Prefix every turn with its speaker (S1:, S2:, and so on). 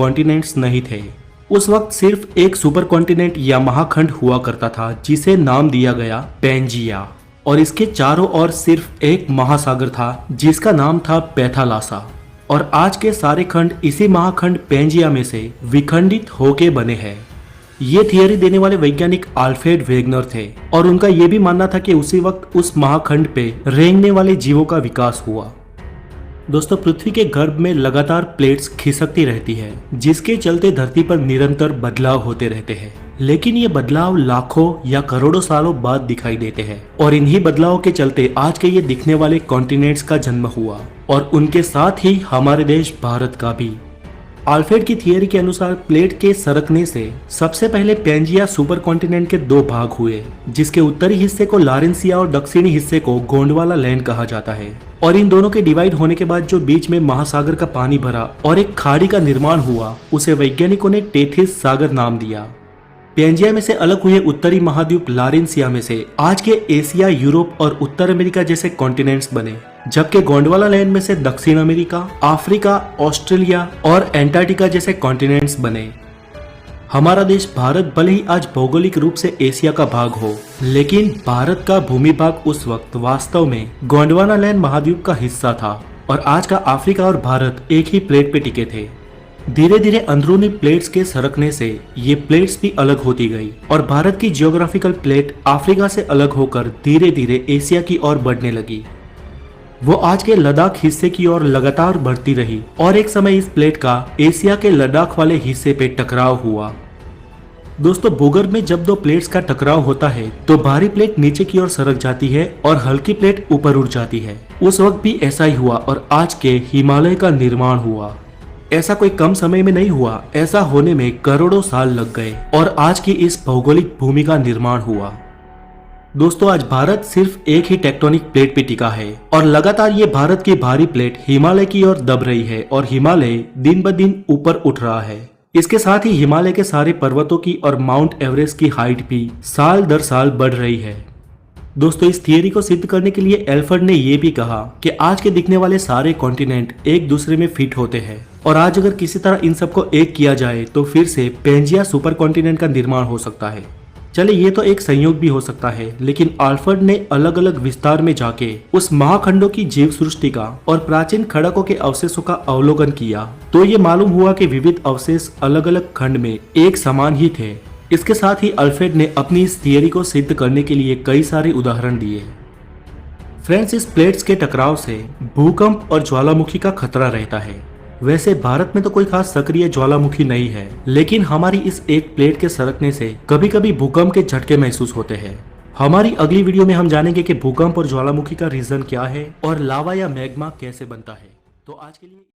S1: Continents नहीं थे। उस वक्त सिर्फ एक सुपर कॉन्टिनेंट या महाखंड हुआ करता था जिसे नाम दिया गया पेंजिया, और इसके चारों ओर सिर्फ एक महासागर था जिसका नाम था पैथालासा। और आज के सारे खंड इसी महाखंड पेंजिया में से विखंडित होके बने हैं। ये थियरी देने वाले वैज्ञानिक अल्फ्रेड वेगनर थे और उनका यह भी मानना था कि उसी वक्त उस महाखंड पे रेंगने वाले जीवों का विकास हुआ। दोस्तों, पृथ्वी के गर्भ में लगातार प्लेट्स खिसकती रहती है जिसके चलते धरती पर निरंतर बदलाव होते रहते हैं, लेकिन ये बदलाव लाखों या करोड़ों सालों बाद दिखाई देते हैं। और इन्हीं बदलावों के चलते आज के ये दिखने वाले कॉन्टिनेंट्स का जन्म हुआ और उनके साथ ही हमारे देश भारत का भी। अल्फ्रेड की थियरी के अनुसार प्लेट के सरकने से सबसे पहले पेंजिया सुपर कॉन्टिनेंट के दो भाग हुए, जिसके उत्तरी हिस्से को लारेंसिया और दक्षिणी हिस्से को गोंडवाना लैंड कहा जाता है। और इन दोनों के डिवाइड होने के बाद जो बीच में महासागर का पानी भरा और एक खाड़ी का निर्माण हुआ, उसे वैज्ञानिकों ने टेथिस सागर नाम दिया। पेंजिया में से अलग हुए उत्तरी महाद्वीप लारेंसिया में से आज के एशिया, यूरोप और उत्तर अमेरिका जैसे कॉन्टिनेंट्स बने, जबकि गोंडवाना लैंड में से दक्षिण अमेरिका, अफ्रीका, ऑस्ट्रेलिया और एंटार्क्टिका जैसे कॉन्टिनेंट्स बने। हमारा देश भारत भले ही आज भौगोलिक रूप से एशिया का भाग हो, लेकिन भारत का भूमि भाग उस वक्त वास्तव में गोंडवाना लैंड महाद्वीप का हिस्सा था और आज का अफ्रीका और भारत एक ही प्लेट पे टिके थे। धीरे धीरे अंदरूनी प्लेट्स के सरकने से ये प्लेट्स भी अलग होती गई और भारत की जियोग्राफिकल प्लेट अफ्रीका से अलग होकर धीरे धीरे एशिया की ओर बढ़ने लगी। वो आज के लद्दाख हिस्से की ओर लगातार बढ़ती रही और एक समय इस प्लेट का एशिया के लद्दाख वाले हिस्से पे टकराव हुआ। दोस्तों, भूगर्भ में जब दो प्लेट्स का टकराव होता है तो भारी प्लेट नीचे की ओर सरक जाती है और हल्की प्लेट ऊपर उठ जाती है। उस वक्त भी ऐसा ही हुआ और आज के हिमालय का निर्माण हुआ। ऐसा कोई कम समय में नहीं हुआ, ऐसा होने में करोड़ों साल लग गए और आज की इस भौगोलिक भूमि का निर्माण हुआ। दोस्तों, आज भारत सिर्फ एक ही टेक्टोनिक प्लेट पे टिका है और लगातार ये भारत की भारी प्लेट हिमालय की ओर दब रही है और हिमालय दिन ब दिन ऊपर उठ रहा है। इसके साथ ही हिमालय के सारे पर्वतों की और माउंट एवरेस्ट की हाइट भी साल दर साल बढ़ रही है। दोस्तों, इस थियरी को सिद्ध करने के लिए एल्फ्रेड ने यह भी कहा कि आज के दिखने वाले सारे कॉन्टिनेंट एक दूसरे में फिट होते हैं और आज अगर किसी तरह इन सबको एक किया जाए तो फिर से पेंजिया सुपर कॉन्टिनेंट का निर्माण हो सकता है। चले, ये तो एक संयोग भी हो सकता है, लेकिन अल्फ्रेड ने अलग अलग विस्तार में जाके उस महाखंडों की जीव सृष्टि का और प्राचीन खड़कों के अवशेषों का अवलोकन किया तो ये मालूम हुआ कि विविध अवशेष अलग अलग खंड में एक समान ही थे। इसके साथ ही अल्फ्रेड ने अपनी इस थियरी को सिद्ध करने के लिए कई सारे उदाहरण दिए। फ्रेंड्स, इस प्लेट्स के टकराव से भूकंप और ज्वालामुखी का खतरा रहता है। वैसे भारत में तो कोई खास सक्रिय ज्वालामुखी नहीं है, लेकिन हमारी इस एक प्लेट के सरकने से कभी कभी भूकंप के झटके महसूस होते हैं। हमारी अगली वीडियो में हम जानेंगे कि भूकंप और ज्वालामुखी का रीजन क्या है और लावा या मैग्मा कैसे बनता है। तो आज के लिए